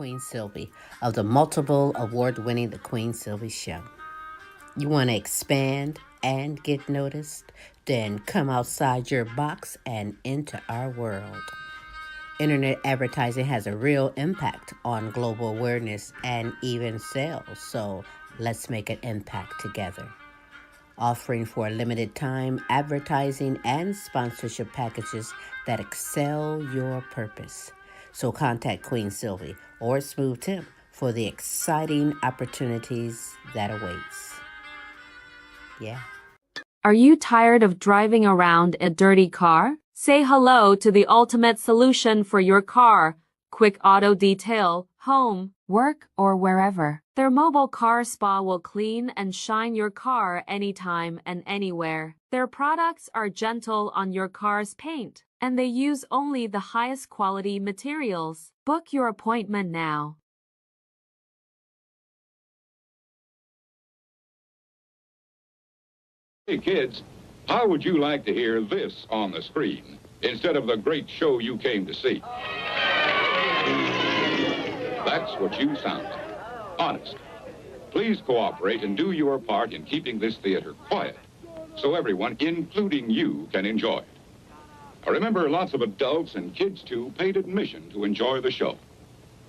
Queen Sylvie of the multiple award-winning The Queen Sylvie Show. You want to expand and get noticed? Then come outside your box and into our world. Internet advertising has a real impact on global awareness and even sales, so let's make an impact together. Offering for a limited time advertising and sponsorship packages that excel your purpose. So contact Queen Sylvie or Smooth Tim for the exciting opportunities that awaits. Yeah. Are you tired of driving around a dirty car? Say hello to the ultimate solution for your car. Quick Auto Detail, home, work, or wherever. Their mobile car spa will clean and shine your car anytime and anywhere. Their products are gentle on your car's paint, and they use only the highest quality materials. Book your appointment now. Hey kids, how would you like to hear this on the screen instead of the great show you came to see? That's what you sound like. Honest. Please cooperate and do your part in keeping this theater quiet so everyone, including you, can enjoy it. Now remember, lots of adults and kids too paid admission to enjoy the show.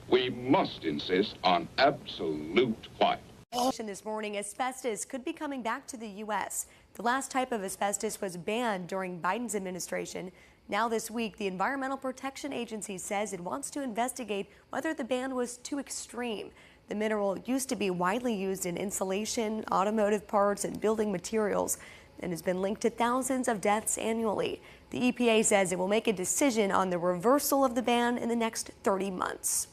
We must insist on absolute quiet. This morning, asbestos could be coming back to the U.S. The last type of asbestos was banned during Biden's administration. Now this week, the Environmental Protection Agency says it wants to investigate whether the ban was too extreme. The mineral used to be widely used in insulation, automotive parts, and building materials, and has been linked to thousands of deaths annually. The EPA says it will make a decision on the reversal of the ban in the next 30 months.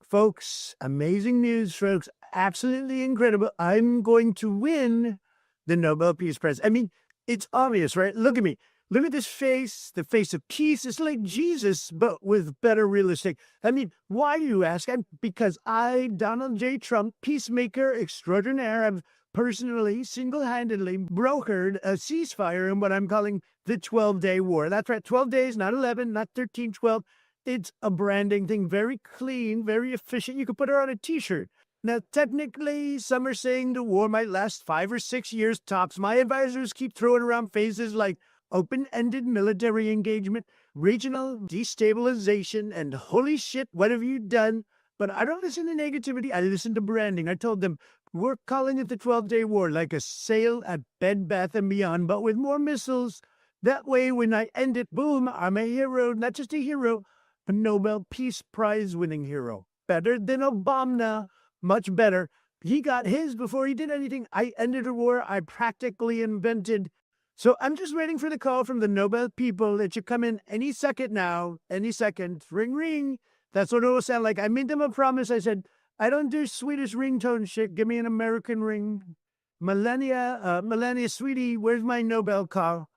Folks, amazing news, folks. Absolutely incredible. I'm going to win the Nobel Peace Prize. I mean, it's obvious, right? Look at me. Look at this face, the face of peace. It's like Jesus, but with better real estate. I mean, why do you ask? Because I, Donald J. Trump, peacemaker extraordinaire, have personally, single-handedly brokered a ceasefire in what I'm calling the 12-day war. That's right, 12 days, not 11, not 13, 12. It's a branding thing, very clean, very efficient. You could put it on a T-shirt. Now, technically, some are saying the war might last 5 or 6 years tops. My advisors keep throwing around phrases like open-ended military engagement, regional destabilization, and holy shit, what have you done? But I don't listen to negativity. I listen to branding. I told them, we're calling it the 12-day war, like a sale at Bed Bath & Beyond, but with more missiles. That way, when I end it, boom, I'm a hero, not just a hero, a Nobel Peace Prize winning hero. Better than Obama. Much better. He got his before he did anything. I ended a war I practically invented. So I'm just waiting for the call from the Nobel people. It should come in any second now. Any second. Ring, ring. That's what it will sound like. I made them a promise. I said, I don't do Swedish ringtone shit. Give me an American ring. Melania, sweetie, where's my Nobel call?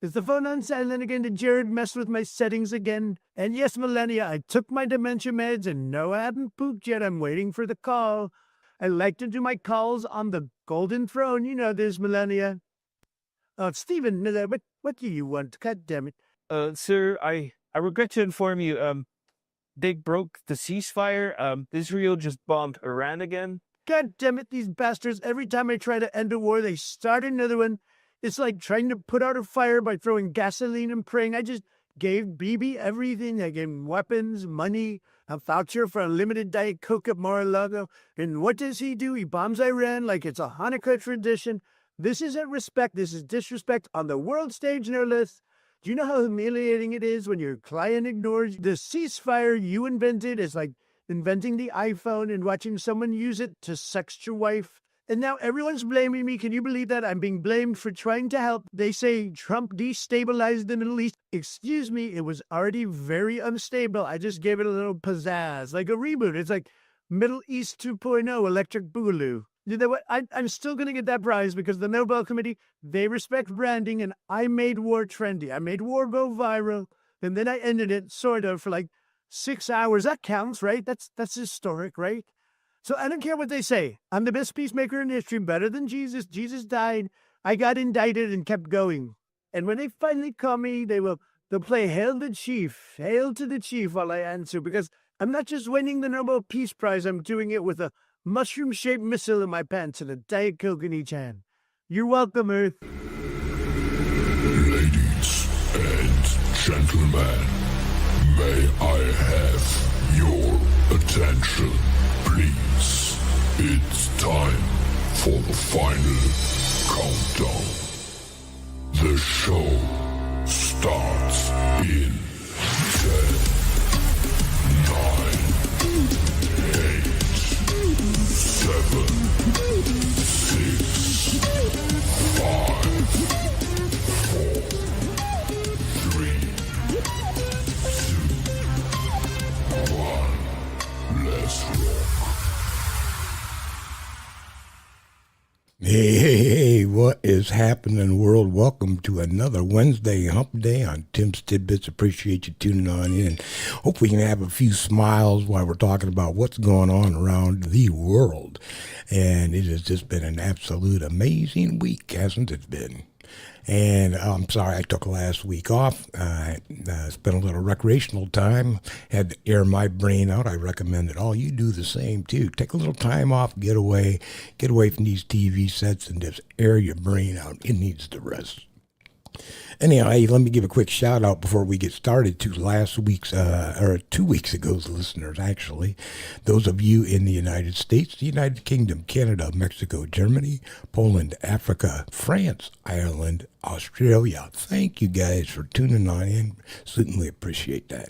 Is the phone on silent again? Did Jared mess with my settings again? And yes, Melania, I took my dementia meds and no, I haven't pooped yet. I'm waiting for the call. I like to do my calls on the golden throne. You know this, Melania. Oh, Stephen, what do you want? God damn it. Sir, I regret to inform you, they broke the ceasefire. Israel just bombed Iran again. God damn it, these bastards. Every time I try to end a war, they start another one. It's like trying to put out a fire by throwing gasoline and praying. I just gave Bibi everything. I gave him weapons, money, a voucher for unlimited Diet Coke at Mar-a-Lago. And what does he do? He bombs Iran like it's a Hanukkah tradition. This isn't respect. This is disrespect on the world stage, no less. Do you know how humiliating it is when your client ignores the ceasefire you invented? It's like inventing the iPhone and watching someone use it to sext your wife. And now everyone's blaming me. Can you believe that? I'm being blamed for trying to help. They say Trump destabilized the Middle East. Excuse me, it was already very unstable. I just gave it a little pizzazz, like a reboot. It's like Middle East 2.0, Electric Boogaloo. You know what? I'm still going to get that prize because the Nobel Committee, they respect branding, and I made war trendy. I made war go viral, and then I ended it, sort of, for like 6 hours. That counts, right? That's historic, right? So I don't care what they say. I'm the best peacemaker in history, better than Jesus. Jesus died. I got indicted and kept going. And when they finally call me, they'll play Hail to the Chief while I answer, because I'm not just winning the Nobel Peace Prize, I'm doing it with a mushroom-shaped missile in my pants and a Diet Coke in each hand. You're welcome, Earth. Ladies and gentlemen, may I have your attention, please? It's time for the final countdown. The show starts in 10, 9, 8, 7, 6, 5, 4, 3, 2, 1. Let's rock. Hey, what is happening, world? Welcome to another Wednesday hump day on Tim's Tidbits. Appreciate you tuning on in. Hope we can have a few smiles while we're talking about what's going on around the world. And it has just been an absolute amazing week, hasn't it been? And I'm sorry I took last week off. Spent a little recreational time. Had to air my brain out. I recommend that all you do the same too. Take a little time off, get away from these TV sets and just air your brain out. It needs to rest. Anyhow, hey, let me give a quick shout out before we get started to last week's, or 2 weeks ago's listeners, actually. Those of you in the United States, the United Kingdom, Canada, Mexico, Germany, Poland, Africa, France, Ireland, Australia. Thank you guys for tuning on in. Certainly appreciate that.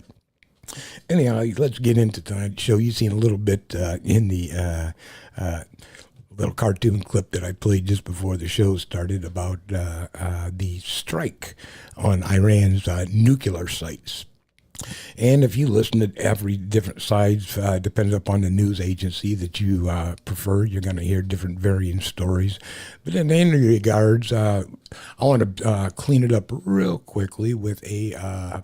Anyhow, let's get into tonight's show. You've seen a little bit in the little cartoon clip that I played just before the show started about the strike on Iran's nuclear sites. And if you listen to every different sides, depending upon the news agency that you prefer, you're going to hear different varying stories. But in any regards, I want to clean it up real quickly with a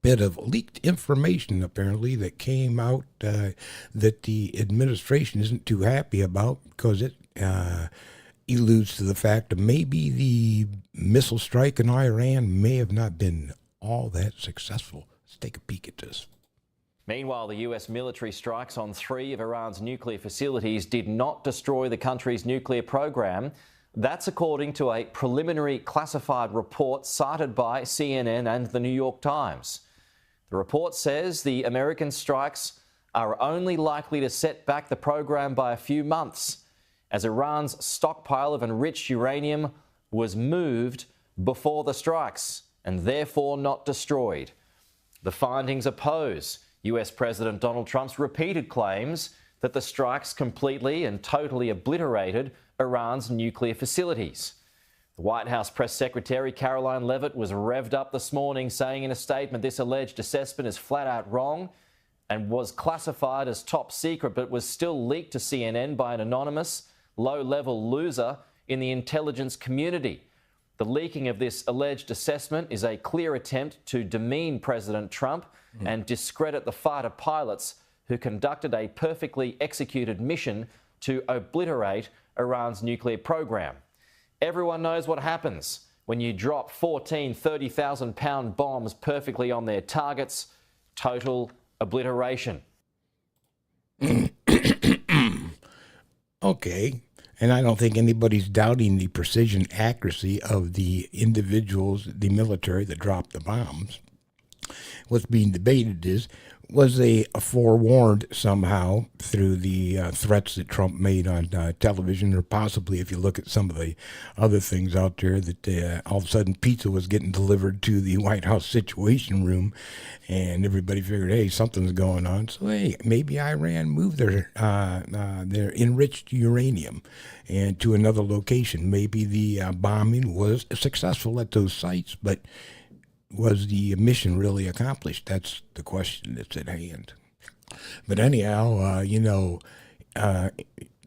bit of leaked information, apparently, that came out that the administration isn't too happy about because it alludes to the fact that maybe the missile strike in Iran may have not been all that successful. Let's take a peek at this. Meanwhile, the US military strikes on 3 of Iran's nuclear facilities did not destroy the country's nuclear program. That's according to a preliminary classified report cited by CNN and the New York Times. The report says the American strikes are only likely to set back the program by a few months, as Iran's stockpile of enriched uranium was moved before the strikes and therefore not destroyed. The findings oppose US President Donald Trump's repeated claims that the strikes completely and totally obliterated Iran's nuclear facilities. The White House Press Secretary Caroline Leavitt was revved up this morning, saying in a statement this alleged assessment is flat out wrong and was classified as top secret, but was still leaked to CNN by an anonymous, low-level loser in the intelligence community. The leaking of this alleged assessment is a clear attempt to demean President Trump and discredit the fighter pilots who conducted a perfectly executed mission to obliterate Iran's nuclear program. Everyone knows what happens when you drop 14 30,000-pound bombs perfectly on their targets. Total obliteration. Okay, and I don't think anybody's doubting the precision accuracy of the individuals, the military that dropped the bombs. What's being debated is, was they forewarned somehow through the threats that Trump made on television, or possibly if you look at some of the other things out there, that all of a sudden pizza was getting delivered to the White House Situation Room, and everybody figured, hey, something's going on. So, hey, maybe Iran moved their enriched uranium and to another location. Maybe the bombing was successful at those sites, but was the mission really accomplished? That's the question that's at hand. But anyhow,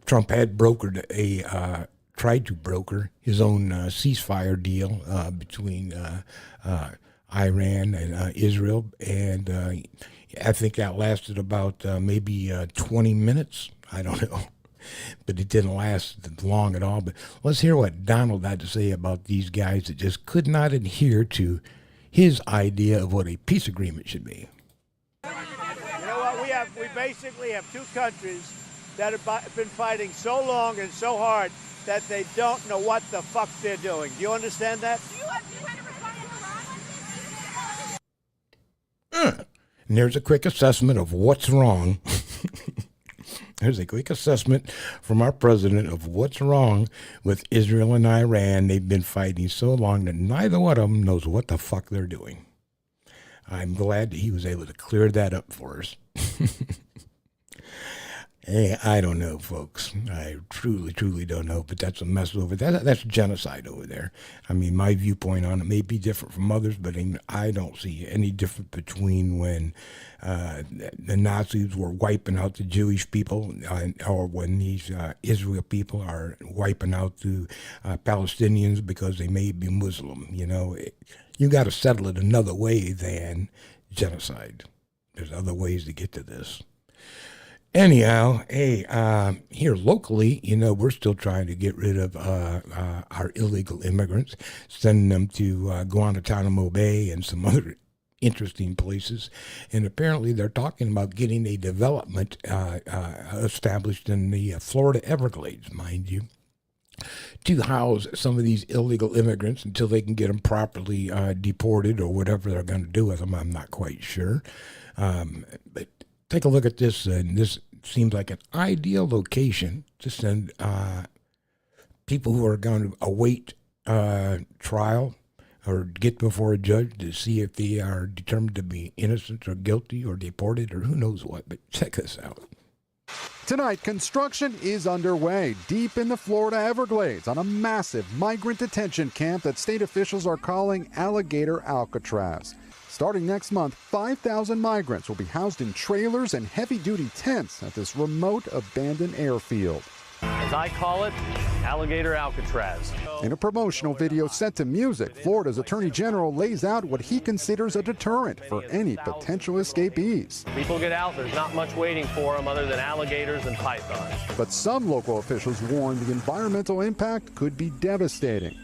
Trump had tried to broker his own ceasefire deal between Iran and Israel, and I think that lasted about maybe 20 minutes. I don't know. But it didn't last long at all. But let's hear what Donald had to say about these guys that just could not adhere to his idea of what a peace agreement should be. You know what? We basically have two countries that have been fighting so long and so hard that they don't know what the fuck they're doing. Do you understand that? And there's a quick assessment of what's wrong. There's a quick assessment from our president of what's wrong with Israel and Iran. They've been fighting so long that neither one of them knows what the fuck they're doing. I'm glad that he was able to clear that up for us. Hey, I don't know, folks. I truly don't know, but that's a mess over there. That's genocide over there. I mean, my viewpoint on it may be different from others, but I don't see any difference between when the Nazis were wiping out the Jewish people or when these Israel people are wiping out the Palestinians because they may be Muslim. You know, you got to settle it another way than genocide. There's other ways to get to this. Anyhow, hey, here locally, you know, we're still trying to get rid of our illegal immigrants, sending them to Guantanamo Bay and some other interesting places. And apparently they're talking about getting a development established in the Florida Everglades, mind you, to house some of these illegal immigrants until they can get them properly deported or whatever they're going to do with them. I'm not quite sure. But take a look at this, and this seems like an ideal location to send people who are going to await trial or get before a judge to see if they are determined to be innocent or guilty or deported or who knows what. But check this out. Tonight, construction is underway deep in the Florida Everglades on a massive migrant detention camp that state officials are calling Alligator Alcatraz. Starting next month, 5,000 migrants will be housed in trailers and heavy-duty tents at this remote abandoned airfield. As I call it, Alligator Alcatraz. In a promotional video set to music, Florida's Attorney General lays out what he considers a deterrent for any potential escapees. People get out, there's not much waiting for them other than alligators and pythons. But some local officials warn the environmental impact could be devastating.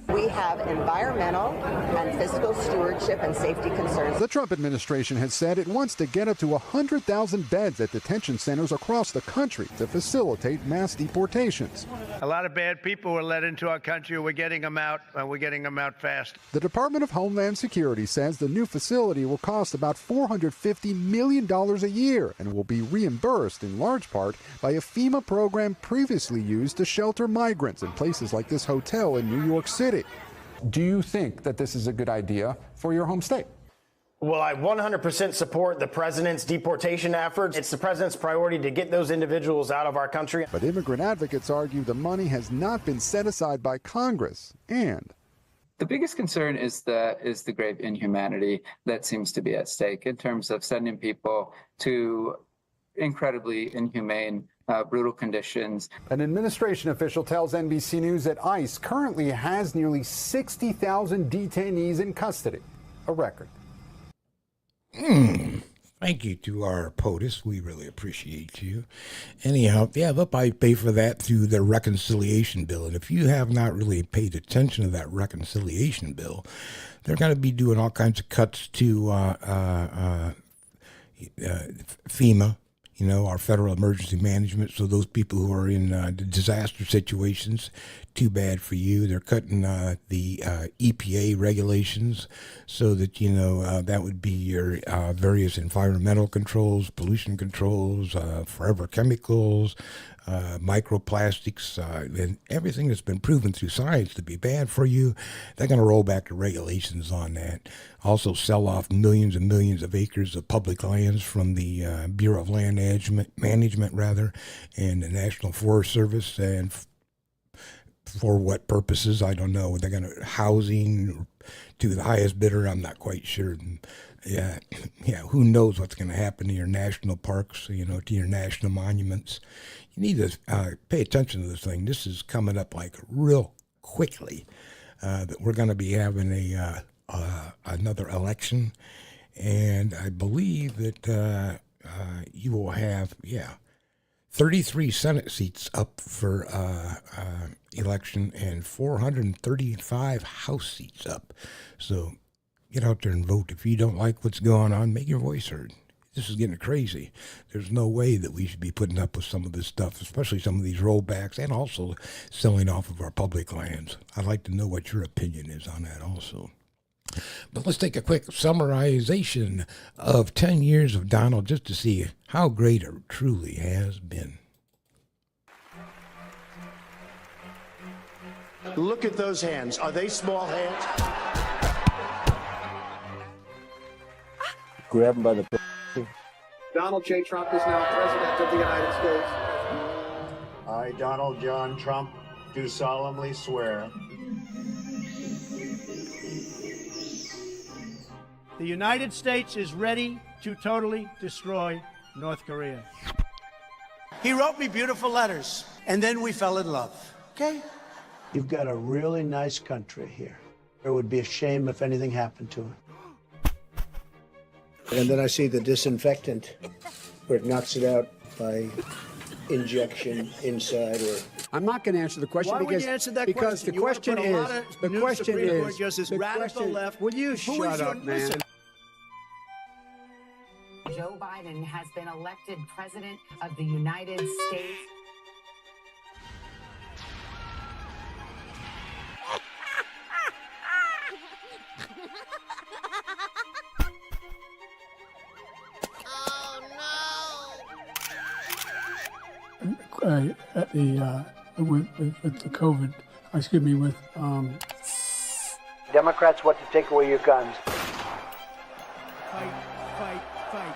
We have environmental and physical stewardship and safety concerns. The Trump administration has said it wants to get up to 100,000 beds at detention centers across the country to facilitate mass deportations. A lot of bad people were let into our country. We're getting them out, and we're getting them out fast. The Department of Homeland Security says the new facility will cost about $450 million a year and will be reimbursed in large part by a FEMA program previously used to shelter migrants in places like this hotel in New York City. Do you think that this is a good idea for your home state? Well, I 100% support the president's deportation efforts. It's the president's priority to get those individuals out of our country. But immigrant advocates argue the money has not been set aside by Congress. And the biggest concern is the grave inhumanity that seems to be at stake in terms of sending people to incredibly inhumane, brutal conditions. An administration official tells NBC News that ICE currently has nearly 60,000 detainees in custody, a record. Thank you to our POTUS. We really appreciate you. Anyhow, yeah, they'll probably pay for that through the reconciliation bill. And if you have not really paid attention to that reconciliation bill, they're going to be doing all kinds of cuts to FEMA, you know, our federal emergency management. So those people who are in disaster situations, too bad for you. They're cutting the EPA regulations so that, you know, that would be your various environmental controls, pollution controls, forever chemicals, microplastics, and everything that's been proven through science to be bad for you. They're going to roll back the regulations on that. Also sell off millions and millions of acres of public lands from the Bureau of Land Management, and the National Forest Service. And for what purposes, I don't know. They're going to housing to the highest bidder. I'm not quite sure. Yeah, who knows what's going to happen to your national parks, you know, to your national monuments. You need to pay attention to this thing. This is coming up like real quickly that we're going to be having another election. And I believe that you will have, 33 Senate seats up for election and 435 House seats up. So get out there and vote. If you don't like what's going on, make your voice heard. This is getting crazy. There's no way that we should be putting up with some of this stuff, especially some of these rollbacks and also selling off of our public lands. I'd like to know what your opinion is on that also. But let's take a quick summarization of 10 years of Donald just to see how great it truly has been. Look at those hands. Are they small hands? Grab him by the... Donald J. Trump is now President of the United States. I, Donald John Trump, do solemnly swear. The United States is ready to totally destroy North Korea. He wrote me beautiful letters, and then we fell in love. Okay? You've got a really nice country here. It would be a shame if anything happened to it. And then I see the disinfectant, where it knocks it out by injection inside or... I'm not going to answer the question. Why because, would you answer that because question? the question is, the question is, Justice, the radical question, left. will you shut up, man? Listen. Joe Biden has been elected president of the United States. With the COVID, excuse me, with Democrats want to take away your guns. Fight, fight, fight.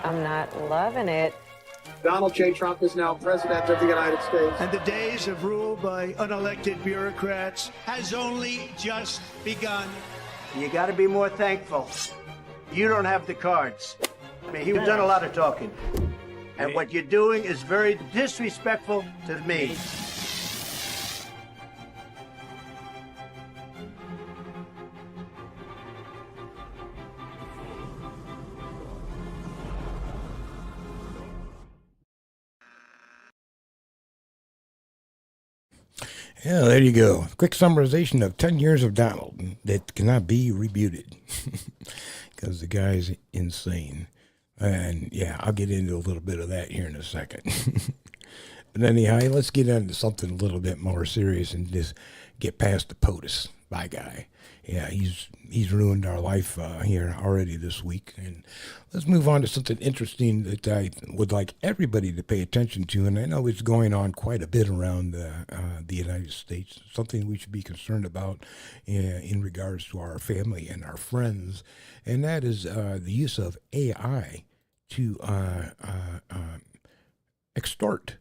I'm not loving it. Donald J. Trump is now President of the United States. And the days of rule by unelected bureaucrats has only just begun. You got to be more thankful. You don't have the cards. I mean, he's done a lot of talking. And what you're doing is very disrespectful to me. Yeah, there you go. Quick summarization of 10 years of Donald that cannot be rebuted because the guy's insane. And yeah, I'll get into a little bit of that here in a second. But anyhow, let's get into something a little bit more serious and just get past the POTUS by guy. Yeah, he's ruined our life here already this week. And let's move on to something interesting that I would like everybody to pay attention to. And I know it's going on quite a bit around the United States, something we should be concerned about in regards to our family and our friends. And that is the use of AI to extort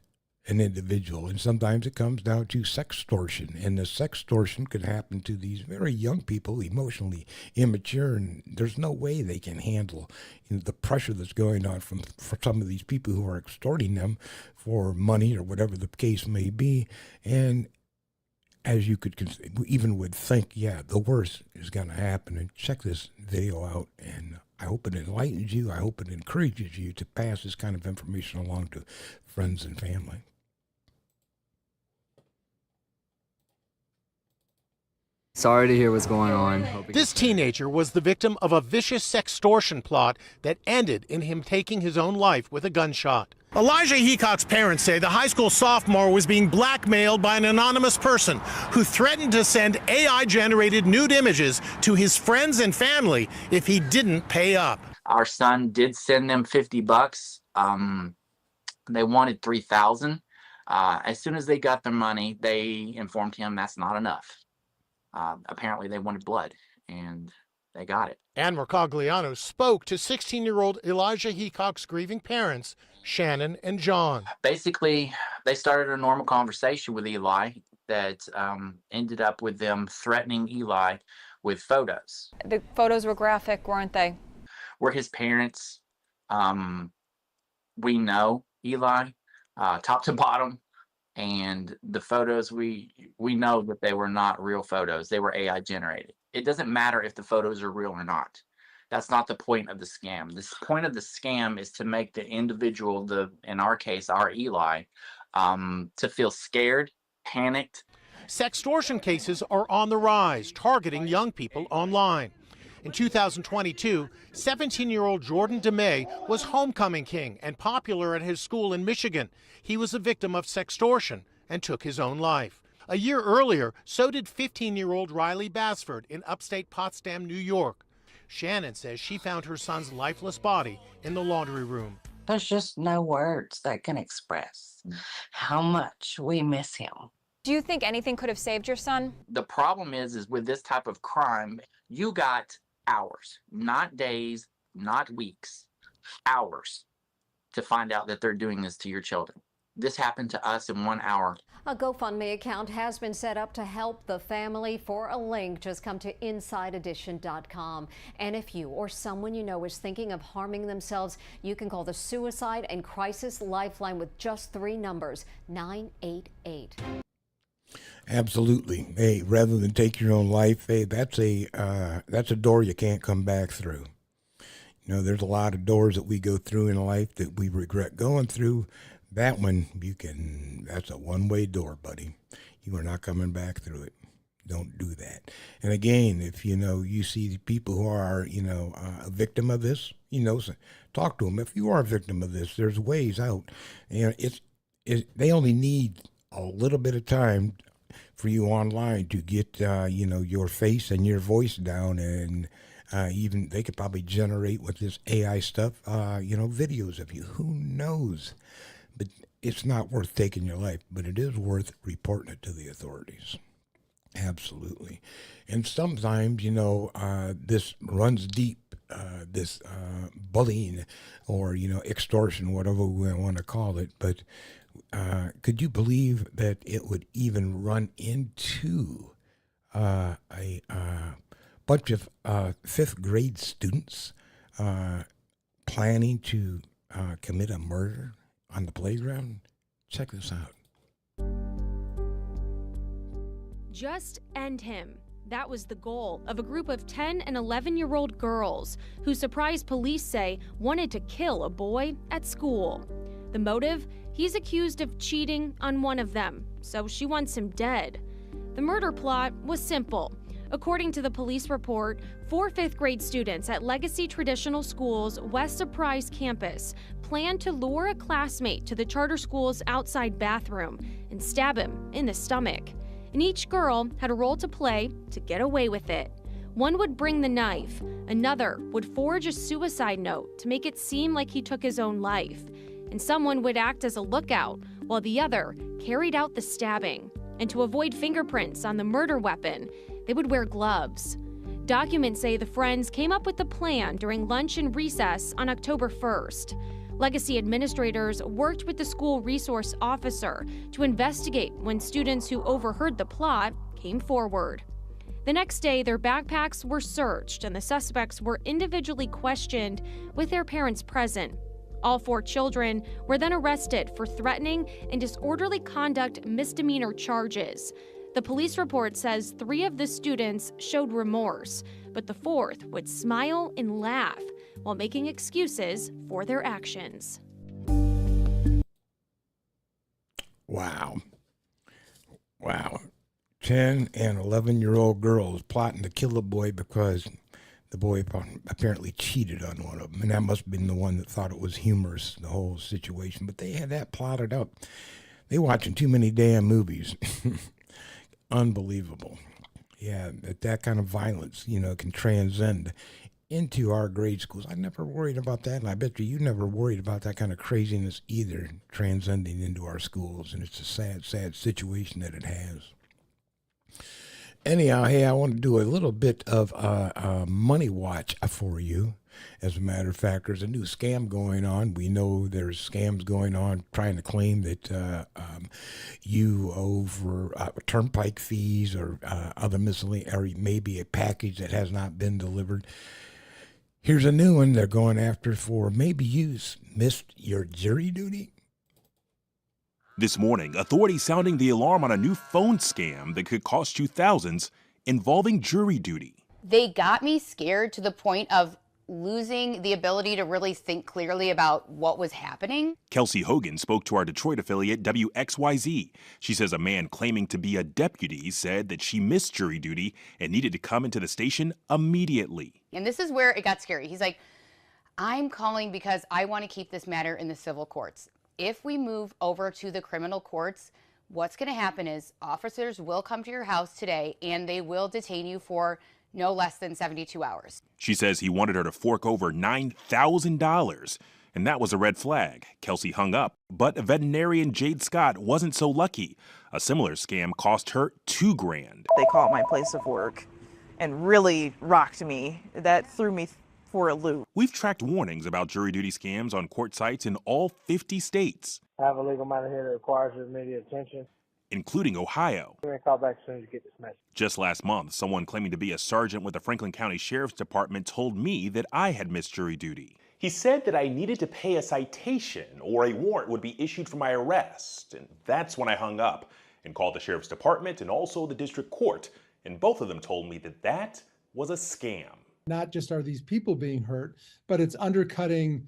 an individual, and sometimes it comes down to sextortion, and the sextortion could happen to these very young people, emotionally immature, and there's no way they can handle the pressure that's going on for some of these people who are extorting them for money or whatever the case may be. And as you could even would think, yeah, the worst is going to happen. And check this video out, and I hope it enlightens you. I hope it encourages you to pass this kind of information along to friends and family. Sorry to hear what's going on. This teenager was the victim of a vicious sextortion plot that ended in him taking his own life with a gunshot. Elijah Heacock's parents say the high school sophomore was being blackmailed by an anonymous person who threatened to send AI-generated nude images to his friends and family if he didn't pay up. Our son did send them $50. They wanted $3,000. As soon as they got their money, they informed him that's not enough. Apparently they wanted blood, and they got it. Ann Mercogliano spoke to 16-year-old Elijah Heacock's grieving parents, Shannon and John. Basically, they started a normal conversation with Eli that ended up with them threatening Eli with photos. The photos were graphic, weren't they? We're his parents. We know Eli, top to bottom. And the photos, we know that they were not real photos. They were AI generated. It doesn't matter if the photos are real or not. That's not the point of the scam. The point of the scam is to make the individual, in our case, our Eli, to feel scared, panicked. Sextortion cases are on the rise, targeting young people online. In 2022, 17-year-old Jordan DeMay was homecoming king and popular at his school in Michigan. He was a victim of sextortion and took his own life. A year earlier, so did 15-year-old Riley Basford in upstate Potsdam, New York. Shannon says she found her son's lifeless body in the laundry room. There's just no words that can express how much we miss him. Do you think anything could have saved your son? The problem is with this type of crime, you got hours, not days, not weeks, hours to find out that they're doing this to your children. This happened to us in 1 hour. A GoFundMe account has been set up to help the family. For a link, just come to InsideEdition.com. And if you or someone you know is thinking of harming themselves, you can call the Suicide and Crisis Lifeline with just 3 numbers, 988. Absolutely. Hey, rather than take your own life, hey, that's a door you can't come back through. You know, there's a lot of doors that we go through in life that we regret going through. That one, that's a one-way door, buddy. You are not coming back through it. Don't do that. And again, if, you see people who are, a victim of this, talk to them. If you are a victim of this, there's ways out. They only need a little bit of time for you online to get, your face and your voice down, and even they could probably generate with this AI stuff, videos of you. Who knows? But it's not worth taking your life, but it is worth reporting it to the authorities. Absolutely. And sometimes, this runs deep, this bullying or, extortion, whatever we want to call it. But could you believe that it would even run into a bunch of 5th grade students planning to commit a murder on the playground? Check this out. Just end him. That was the goal of a group of 10 and 11-year-old girls who, surprise police say, wanted to kill a boy at school. The motive? He's accused of cheating on one of them, so she wants him dead. The murder plot was simple. According to the police report, 4 5th grade students at Legacy Traditional School's West Surprise campus planned to lure a classmate to the charter school's outside bathroom and stab him in the stomach. And each girl had a role to play to get away with it. One would bring the knife, another would forge a suicide note to make it seem like he took his own life, and someone would act as a lookout while the other carried out the stabbing. And to avoid fingerprints on the murder weapon, they would wear gloves. Documents say the friends came up with the plan during lunch and recess on October 1st. Legacy administrators worked with the school resource officer to investigate when students who overheard the plot came forward. The next day, their backpacks were searched and the suspects were individually questioned with their parents present. All 4 children were then arrested for threatening and disorderly conduct misdemeanor charges. The police report says 3 of the students showed remorse, but the 4th would smile and laugh while making excuses for their actions. Wow. 10 and 11-year-old girls plotting to kill a boy because the boy apparently cheated on one of them. And that must have been the one that thought it was humorous, the whole situation. But they had that plotted up. They watching too many damn movies. Unbelievable. Yeah, that kind of violence, can transcend into our grade schools. I never worried about that, and I bet you never worried about that kind of craziness either, transcending into our schools, and it's a sad, sad situation that it has. Anyhow, hey, I want to do a little bit of money watch for you. As a matter of fact, there's a new scam going on. We know there's scams going on trying to claim that you owe for turnpike fees or other miscellaneous, or maybe a package that has not been delivered. Here's a new one they're going after for maybe you missed your jury duty. This morning, authorities sounding the alarm on a new phone scam that could cost you thousands involving jury duty. They got me scared to the point of losing the ability to really think clearly about what was happening. Kelsey Hogan spoke to our Detroit affiliate WXYZ. She says a man claiming to be a deputy said that she missed jury duty and needed to come into the station immediately. And this is where it got scary. He's like, I'm calling because I want to keep this matter in the civil courts. If we move over to the criminal courts, what's going to happen is officers will come to your house today and they will detain you for no less than 72 hours. She says he wanted her to fork over $9,000, and that was a red flag. Kelsey hung up, but veterinarian Jade Scott wasn't so lucky. A similar scam cost her $2,000. They called my place of work and really rocked me. That threw me for a loop. We've tracked warnings about jury duty scams on court sites in all 50 states, Have a legal matter here that requires your immediate attention. including Ohio. We're going to call back as soon as you get this message. Just last month, someone claiming to be a sergeant with the Franklin County Sheriff's Department told me that I had missed jury duty. He said that I needed to pay a citation or a warrant would be issued for my arrest. And that's when I hung up and called the Sheriff's Department and also the district court. And both of them told me that that was a scam. Not just are these people being hurt, but it's undercutting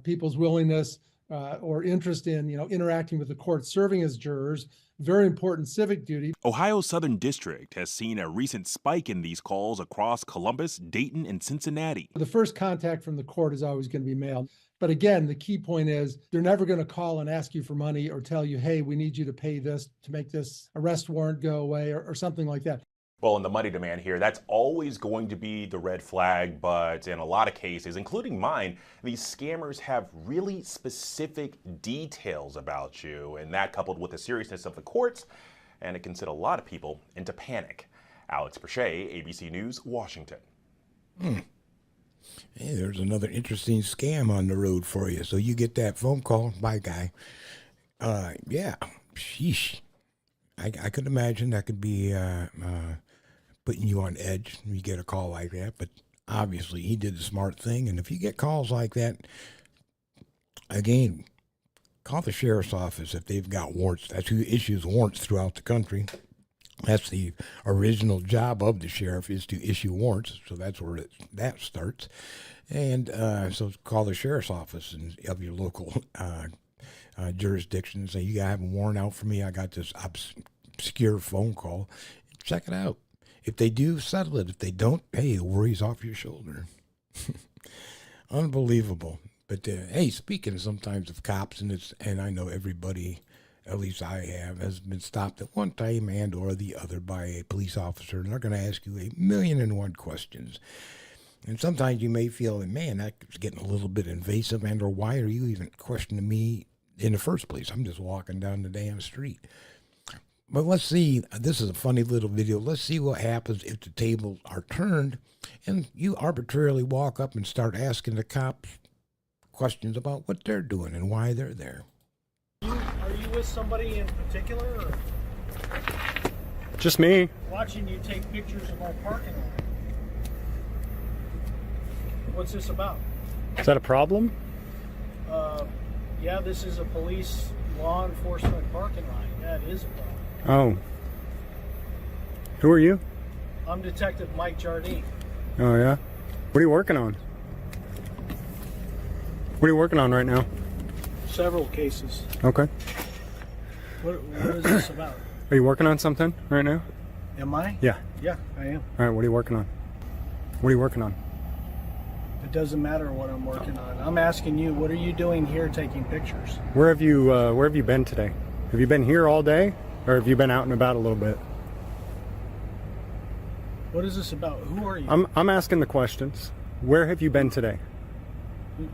people's willingness or interest in, interacting with the court, serving as jurors. Very important civic duty. Ohio's Southern District has seen a recent spike in these calls across Columbus, Dayton, and Cincinnati. The first contact from the court is always going to be mailed. But again, the key point is they're never going to call and ask you for money or tell you, hey, we need you to pay this to make this arrest warrant go away or something like that. Well, in the money demand here, that's always going to be the red flag, but in a lot of cases, including mine, these scammers have really specific details about you, and that coupled with the seriousness of the courts, and it can set a lot of people into panic. Alex Perche, ABC News, Washington. Hey, there's another interesting scam on the road for you. So you get that phone call, bye guy. Yeah, sheesh. I could imagine that could be putting you on edge when you get a call like that, but obviously he did the smart thing. And if you get calls like that, again, call the sheriff's office if they've got warrants. That's who issues warrants throughout the country. That's the original job of the sheriff, is to issue warrants. So that's where that starts. And so call the sheriff's office of your local jurisdiction and say, you got to have a warrant out for me. I got this obscure phone call. Check it out. If they do, settle it. If they don't, hey, the worry's off your shoulder. Unbelievable. But hey, speaking sometimes of cops, and I know everybody, at least I have, has been stopped at one time and or the other by a police officer, and they're going to ask you 1,000,001 questions. And sometimes you may feel that, man, that's getting a little bit invasive, and or why are you even questioning me in the first place? I'm just walking down the damn street. But let's see, this is a funny little video. Let's see what happens if the tables are turned and you arbitrarily walk up and start asking the cops questions about what they're doing and why they're there. Are you with somebody in particular? Or just me. Watching you take pictures of our parking lot. What's this about? Is that a problem? Yeah, this is a police law enforcement parking lot. Yeah, it is a problem. Oh. Who are you? I'm Detective Mike Jardine. Oh, yeah? What are you working on? What are you working on right now? Several cases. Okay. What is this about? Are you working on something right now? Am I? Yeah. Yeah, I am. All right, what are you working on? What are you working on? It doesn't matter what I'm working on. I'm asking you, what are you doing here taking pictures? Where have you been today? Have you been here all day? Or have you been out and about a little bit? What is this about? Who are you? I'm asking the questions. Where have you been today?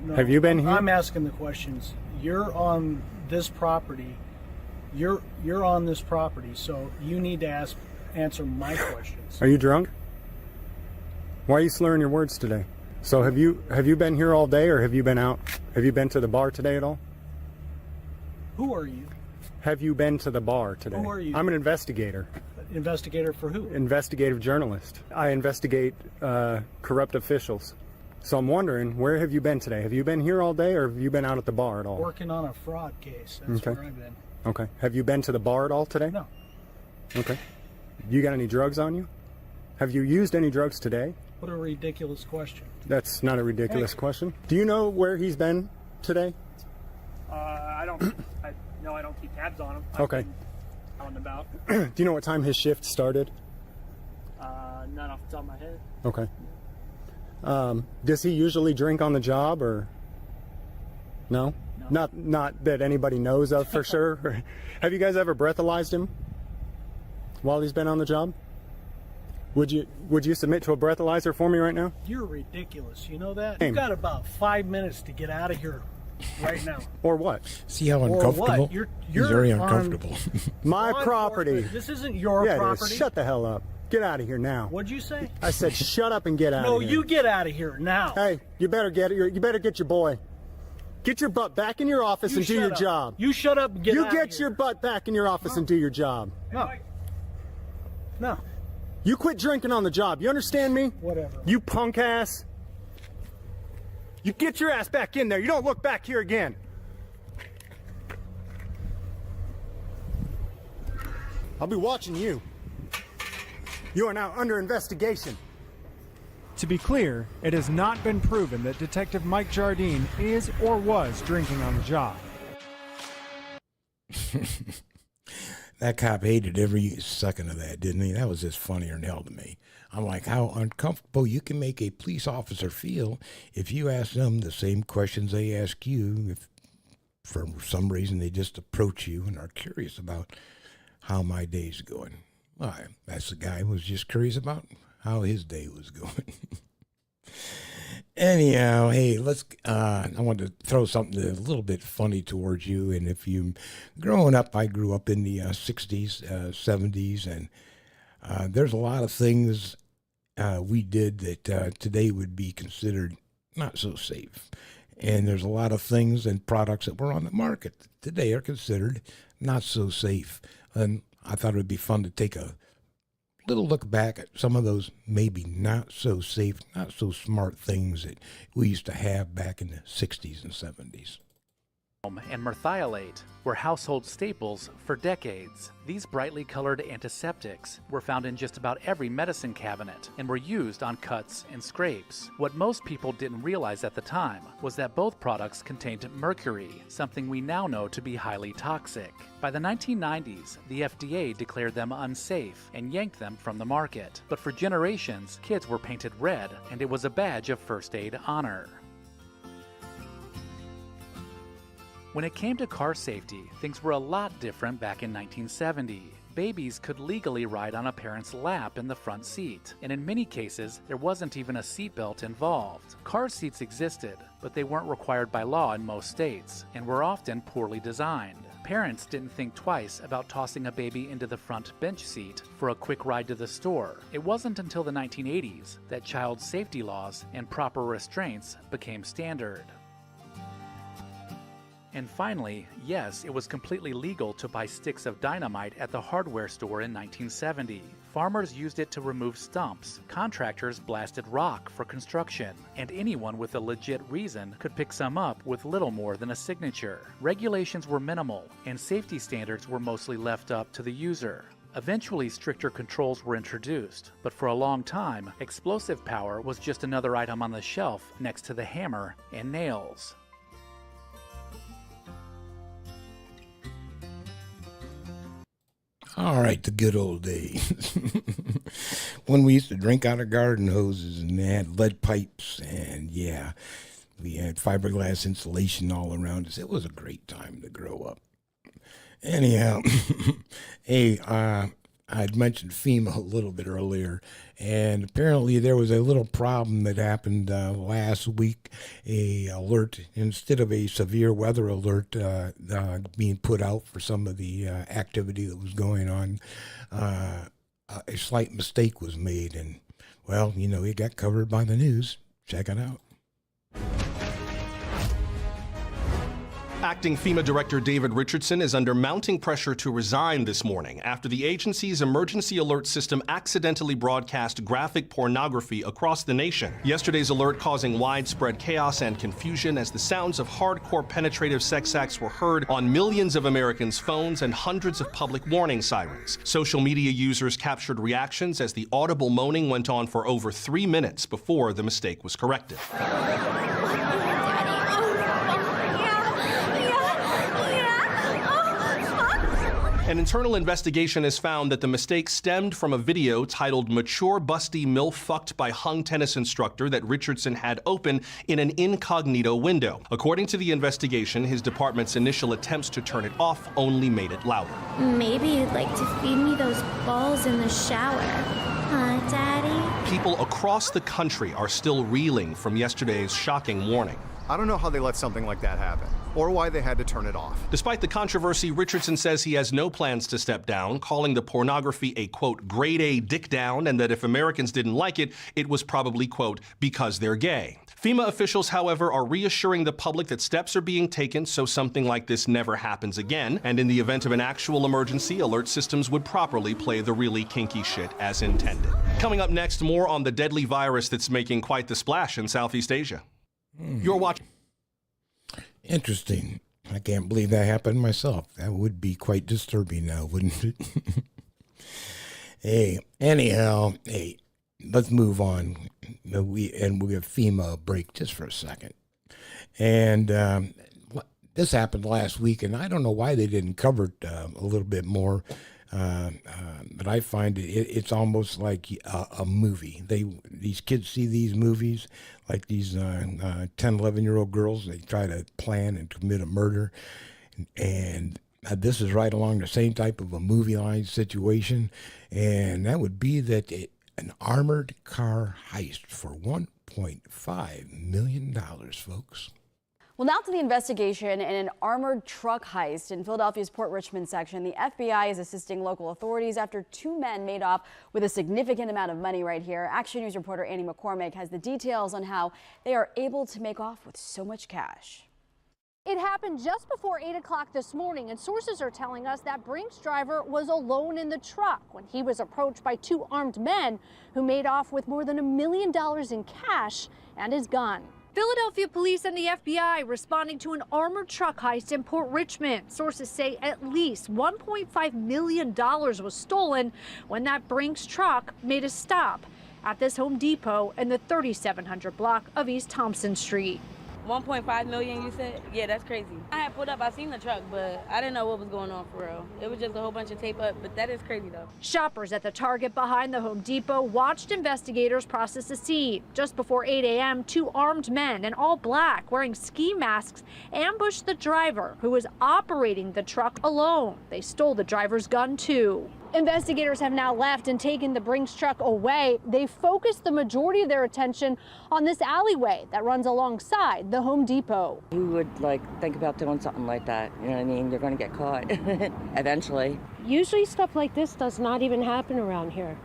No, have you been here? I'm asking the questions. You're on this property. You're on this property, so you need to answer my questions. Are you drunk? Why are you slurring your words today? So have you been here all day, or have you been out? Have you been to the bar today at all? Who are you? Have you been to the bar today? Who are you? I'm an investigator. Investigator for who? Investigative journalist. I investigate corrupt officials. So I'm wondering, where have you been today? Have you been here all day, or have you been out at the bar at all? Working on a fraud case. That's okay. Where I've been. Okay. Have you been to the bar at all today? No. Okay. You got any drugs on you? Have you used any drugs today? What a ridiculous question. That's not a ridiculous question. Do you know where he's been today? I don't. I don't keep tabs on him. Okay. Out and about. Do you know what time his shift started? Not off the top of my head. Okay. Does he usually drink on the job, or no? Not that anybody knows of for sure. Have you guys ever breathalyzed him while he's been on the job? Would you submit to a breathalyzer for me right now? You're ridiculous. You know that? Hey. You've got about 5 minutes to get out of here right now. Or what? See how Or uncomfortable? what? You're He's very on uncomfortable. My law property. enforcement. This isn't your Yeah, it is. property. Shut the hell up. Get out of here now. What'd you say? I said shut up and get out No, of here. you get out of here now. Hey, you better get your boy. Get your butt back in your office You and do shut your up. job. You shut up and get You out of get here. your butt back in your office and do your job. No. No. You quit drinking on the job. You understand me? Whatever. You punk ass. You get your ass back in there. You don't look back here again. I'll be watching you. You are now under investigation. To be clear, it has not been proven that Detective Mike Jardine is or was drinking on the job. That cop hated every second of that, didn't he? That was just funnier than hell to me. I'm like, how uncomfortable you can make a police officer feel if you ask them the same questions they ask you, if for some reason they just approach you and are curious about how my day's going. Well, that's the guy who was just curious about how his day was going. Anyhow, hey, I want to throw something a little bit funny towards you. And if you, growing up, I grew up in the 60s, 70s, and there's a lot of things we did that today would be considered not so safe. And there's a lot of things and products that were on the market that today are considered not so safe. And I thought it would be fun to take a little look back at some of those maybe not so safe, not so smart things that we used to have back in the 60s and 70s. And merthiolate were household staples for decades. These brightly colored antiseptics were found in just about every medicine cabinet and were used on cuts and scrapes. What most people didn't realize at the time was that both products contained mercury, something we now know to be highly toxic. By the 1990s, the FDA declared them unsafe and yanked them from the market. But for generations, kids were painted red, and it was a badge of first aid honor. When it came to car safety, things were a lot different back in 1970. Babies could legally ride on a parent's lap in the front seat, and in many cases, there wasn't even a seatbelt involved. Car seats existed, but they weren't required by law in most states, and were often poorly designed. Parents didn't think twice about tossing a baby into the front bench seat for a quick ride to the store. It wasn't until the 1980s that child safety laws and proper restraints became standard. And finally, yes, it was completely legal to buy sticks of dynamite at the hardware store in 1970. Farmers used it to remove stumps, contractors blasted rock for construction, and anyone with a legit reason could pick some up with little more than a signature. Regulations were minimal, and safety standards were mostly left up to the user. Eventually, stricter controls were introduced, but for a long time, explosive power was just another item on the shelf next to the hammer and nails. All right, the good old days. When we used to drink out of garden hoses and they had lead pipes, and yeah, we had fiberglass insulation all around us. It was a great time to grow up. Anyhow, hey, I'd mentioned FEMA a little bit earlier, and apparently there was a little problem that happened last week. A alert, instead of a severe weather alert being put out for some of the activity that was going on, a slight mistake was made, and, well, you know, it got covered by the news. Check it out. Acting FEMA Director David Richardson is under mounting pressure to resign this morning after the agency's emergency alert system accidentally broadcast graphic pornography across the nation. Yesterday's alert causing widespread chaos and confusion as the sounds of hardcore penetrative sex acts were heard on millions of Americans' phones and hundreds of public warning sirens. Social media users captured reactions as the audible moaning went on for over 3 minutes before the mistake was corrected. An internal investigation has found that the mistake stemmed from a video titled "Mature Busty MILF Fucked by Hung Tennis Instructor" that Richardson had open in an incognito window. According to the investigation, his department's initial attempts to turn it off only made it louder. Maybe you'd like to feed me those balls in the shower. Huh, Daddy? People across the country are still reeling from yesterday's shocking warning. I don't know how they let something like that happen, or why they had to turn it off. Despite the controversy, Richardson says he has no plans to step down, calling the pornography a, quote, grade A dick down, and that if Americans didn't like it, it was probably, quote, because they're gay. FEMA officials, however, are reassuring the public that steps are being taken so something like this never happens again, and in the event of an actual emergency, alert systems would properly play the really kinky shit as intended. Coming up next, more on the deadly virus that's making quite the splash in Southeast Asia. You're watching. Interesting. I can't believe that happened myself. That would be quite disturbing now, wouldn't it? Hey, let's move on. We'll give FEMA a break just for a second. And this happened last week, and I don't know why they didn't cover it a little bit more. But I find it's almost like a movie. These kids see these movies, like these 10, 11-year-old girls. They try to plan and commit a murder. And this is right along the same type of a movie line situation. And that would be that an armored car heist for $1.5 million, folks. Well, now to the investigation in an armored truck heist in Philadelphia's Port Richmond section. The FBI is assisting local authorities after 2 men made off with a significant amount of money right here. Action News reporter Annie McCormick has the details on how they are able to make off with so much cash. It happened just before 8 o'clock this morning, and sources are telling us that Brinks driver was alone in the truck when he was approached by 2 armed men who made off with more than $1 million in cash and his gun. Philadelphia police and the FBI responding to an armored truck heist in Port Richmond. Sources say at least $1.5 million was stolen when that Brinks truck made a stop at this Home Depot in the 3700 block of East Thompson Street. 1.5 million, you said? Yeah, that's crazy. I had pulled up, I seen the truck, but I didn't know what was going on for real. It was just a whole bunch of tape up, but that is crazy though. Shoppers at the Target behind the Home Depot watched investigators process the scene. Just before 8 a.m., 2 armed men in all black wearing ski masks ambushed the driver who was operating the truck alone. They stole the driver's gun too. Investigators have now left and taken the Brinks truck away. They focused the majority of their attention on this alleyway that runs alongside the Home Depot. Who would think about doing something like that? You know what I mean? You're going to get caught eventually. Usually stuff like this does not even happen around here.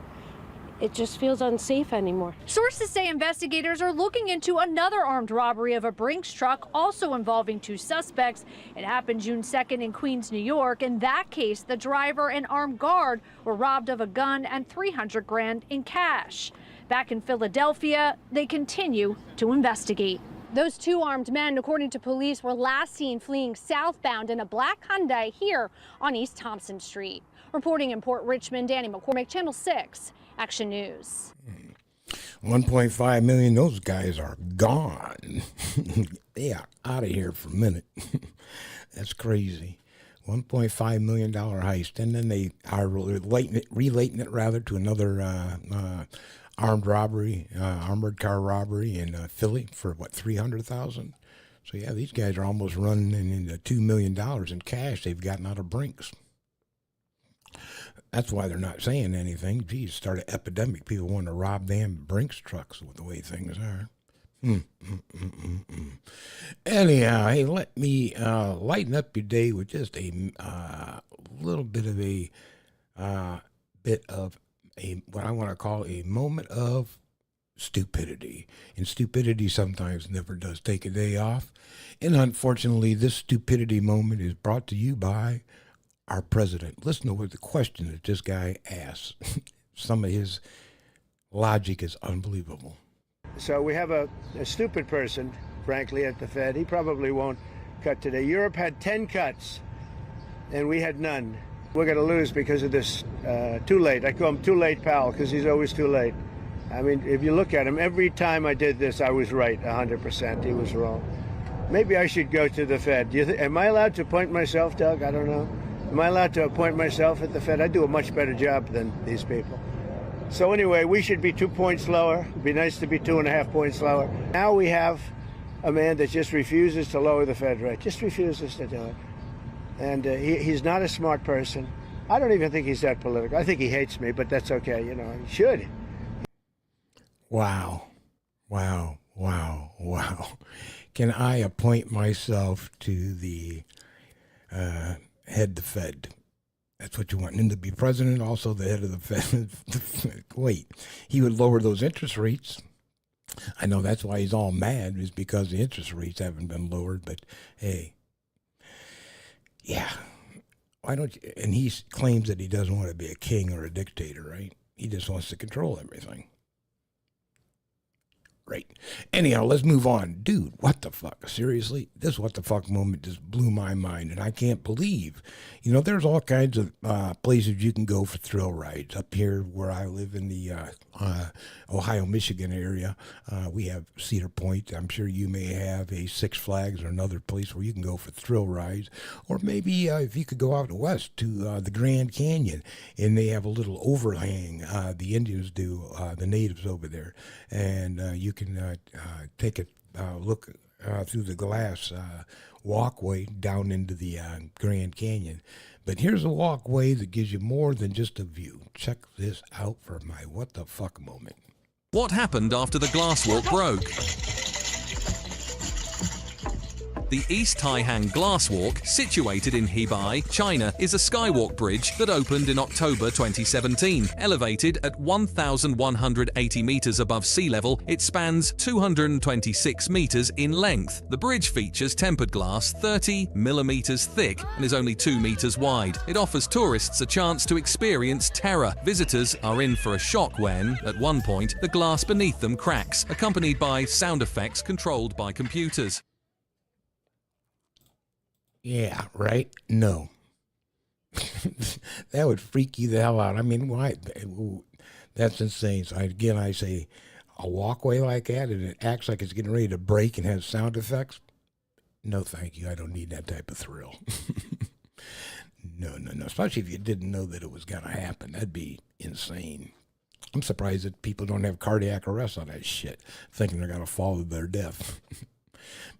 It just feels unsafe anymore. Sources say investigators are looking into another armed robbery of a Brinks truck, also involving 2 suspects. It happened June 2nd in Queens, New York. In that case, the driver and armed guard were robbed of a gun and $300 grand in cash. Back in Philadelphia, they continue to investigate. Those 2 armed men, according to police, were last seen fleeing southbound in a black Hyundai here on East Thompson Street. Reporting in Port Richmond, Annie McCormick, Channel 6. Action News. 1.5 million, those guys are gone. They are out of here for a minute. That's crazy. $1.5 million heist. And then they are relating it to another armored car robbery in Philly for $300,000. So yeah, these guys are almost running into $2 million in cash they've gotten out of Brinks. That's why they're not saying anything. Geez, start an epidemic. People want to rob damn Brinks trucks with the way things are. Anyhow, hey, let me lighten up your day with just a little bit of what I want to call a moment of stupidity. And stupidity sometimes never does take a day off. And unfortunately, this stupidity moment is brought to you by our president. Listen to what the question that this guy asks. Some of his logic is unbelievable. So we have a stupid person, frankly, at the Fed. He probably won't cut today. Europe had 10 cuts, and we had none. We're going to lose because of this too late. I call him Too Late Powell because he's always too late. I mean, if you look at him, every time I did this, I was right 100%. He was wrong. Maybe I should go to the Fed. Am I allowed to appoint myself, Doug? I don't know. Am I allowed to appoint myself at the Fed? I do a much better job than these people. So anyway, we should be 2 points lower. It'd be nice to be 2.5 points lower. Now we have a man that just refuses to lower the Fed rate, just refuses to do it. And he's not a smart person. I don't even think he's that political. I think he hates me, but that's okay. You know, he should. Wow. Can I appoint myself to the head of the Fed? That's what you want him to be president, also the head of the Fed. Wait, he would lower those interest rates. I know that's why he's all mad, is because the interest rates haven't been lowered. But hey, yeah, why don't you? And he claims that he doesn't want to be a king or a dictator, right? He just wants to control everything. Right. Anyhow, let's move on. Dude, what the fuck? Seriously? This what the fuck moment just blew my mind, and I can't believe. You know, there's all kinds of places you can go for thrill rides. Up here where I live in the Ohio, Michigan area, we have Cedar Point. I'm sure you may have a Six Flags or another place where you can go for thrill rides. Or maybe if you could go out west to the Grand Canyon, and they have a little overhang, the Indians do, the natives over there, and you can take a look through the glass walkway down into the Grand Canyon. But here's a walkway that gives you more than just a view. Check this out for my what the fuck moment. What happened after the glasswalk broke? The East Taihang Glasswalk, situated in Hebei, China, is a skywalk bridge that opened in October 2017. Elevated at 1,180 meters above sea level, it spans 226 meters in length. The bridge features tempered glass 30 millimeters thick and is only 2 meters wide. It offers tourists a chance to experience terror. Visitors are in for a shock when, at one point, the glass beneath them cracks, accompanied by sound effects controlled by computers. Yeah, right? No. That would freak you the hell out. I mean, why? That's insane. So I say, a walkway like that and it acts like it's getting ready to break and has sound effects? No, thank you. I don't need that type of thrill. No. Especially if you didn't know that it was going to happen. That'd be insane. I'm surprised that people don't have cardiac arrest on that shit, thinking they're going to fall to their death.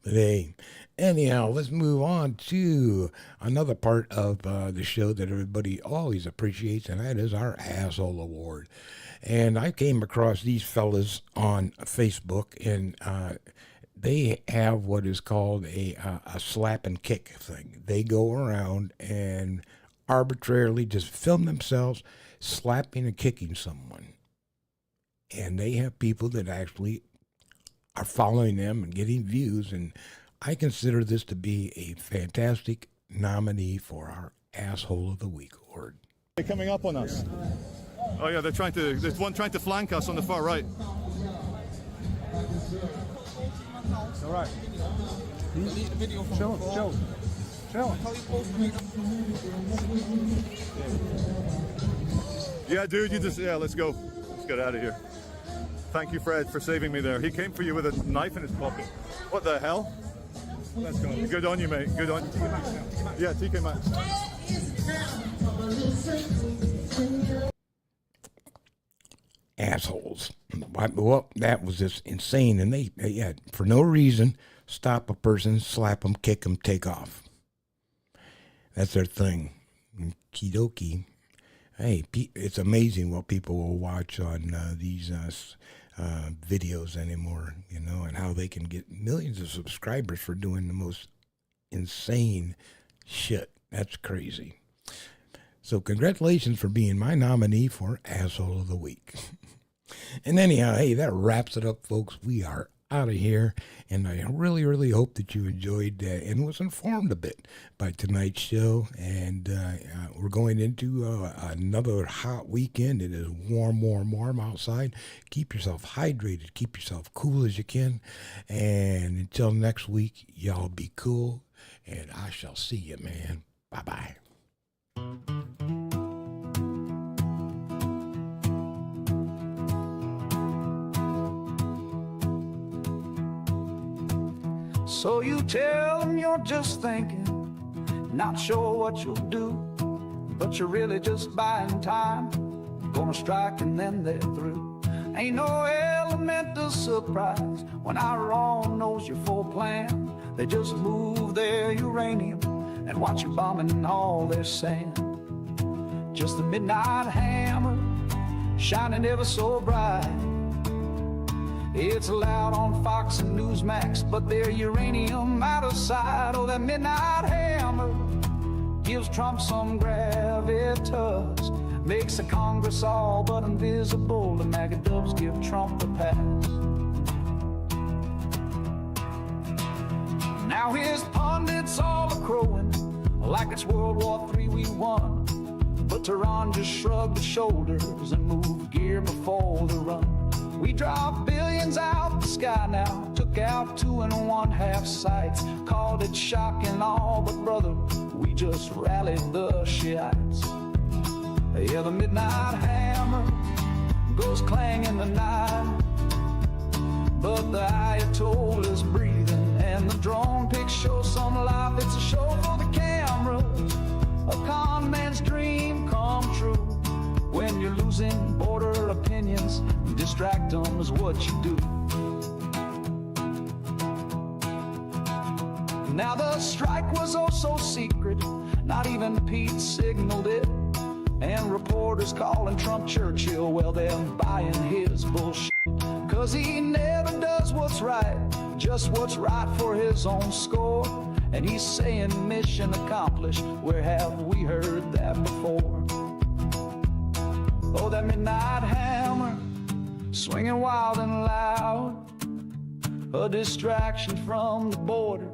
But hey, anyhow, let's move on to another part of the show that everybody always appreciates, and that is our Asshole Award. And I came across these fellas on Facebook, and they have what is called a slap and kick thing. They go around and arbitrarily just film themselves slapping and kicking someone. And they have people that actually are following them and getting views, and I consider this to be a fantastic nominee for our Asshole of the Week award. They're coming up on us. Oh yeah, there's one trying to flank us on the far right. All right. Show him. Yeah, dude, let's go. Let's get out of here. Thank you, Fred, for saving me there. He came for you with a knife in his pocket. What the hell? Let's go. Good on you, mate. Good on you. Yeah, TK Maxx. Assholes. Well, that was just insane. And they for no reason, stop a person, slap them, kick them, take off. That's their thing. Kidoki. Hey, it's amazing what people will watch on these videos anymore, you know, and how they can get millions of subscribers for doing the most insane shit. That's crazy. So congratulations for being my nominee for Asshole of the Week. And anyhow, hey, that wraps it up, folks. We are out of here, and I really, really hope that you enjoyed and was informed a bit by tonight's show. And we're going into another hot weekend. It is warm, warm, warm outside. Keep yourself hydrated. Keep yourself cool as you can. And until next week, y'all be cool, and I shall see you, man. Bye-bye. So you tell them you're just thinking, not sure what you'll do, but you're really just buying time. Gonna strike and then they're through. Ain't no element of surprise when Iran knows your full plan. They just move their uranium and watch you bombing all their sand. Just the midnight hammer shining ever so bright. It's loud on Fox and Newsmax, but their uranium out of sight. Oh, that midnight hammer gives Trump some gravitas, makes the Congress all but invisible. The MAGA dubs give Trump a pass. Now his pundits all are crowing like it's World War III we won, but Tehran just shrugged his shoulders and moved gear before the run. We dropped billions out the sky now, took out 2 1/2 sites, called it shock and all, but brother, we just rallied the Shiites. Yeah, the midnight hammer goes clang in the night, but the Ayatollah's breathing and the drone pics show some life. It's a show for the cameras, a con man's dream come true. When you're losing border opinions, distract them is what you do. Now the strike was oh so secret, not even Pete signaled it. And reporters calling Trump Churchill, well they're buying his bullshit. Cause he never does what's right, just what's right for his own score. And he's saying mission accomplished, where have we heard that before? Oh, that midnight hammer, swinging wild and loud, a distraction from the border.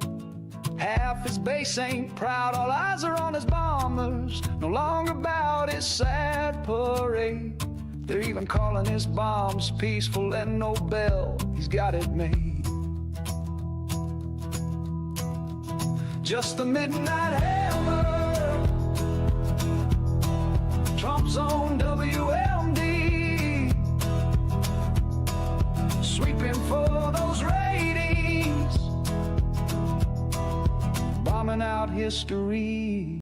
Half his base ain't proud, all eyes are on his bombers, no longer about his sad parade. They're even calling his bombs peaceful and Nobel, he's got it made. Just the midnight hammer, Trump's own WMD, sweeping for those ratings, bombing out history.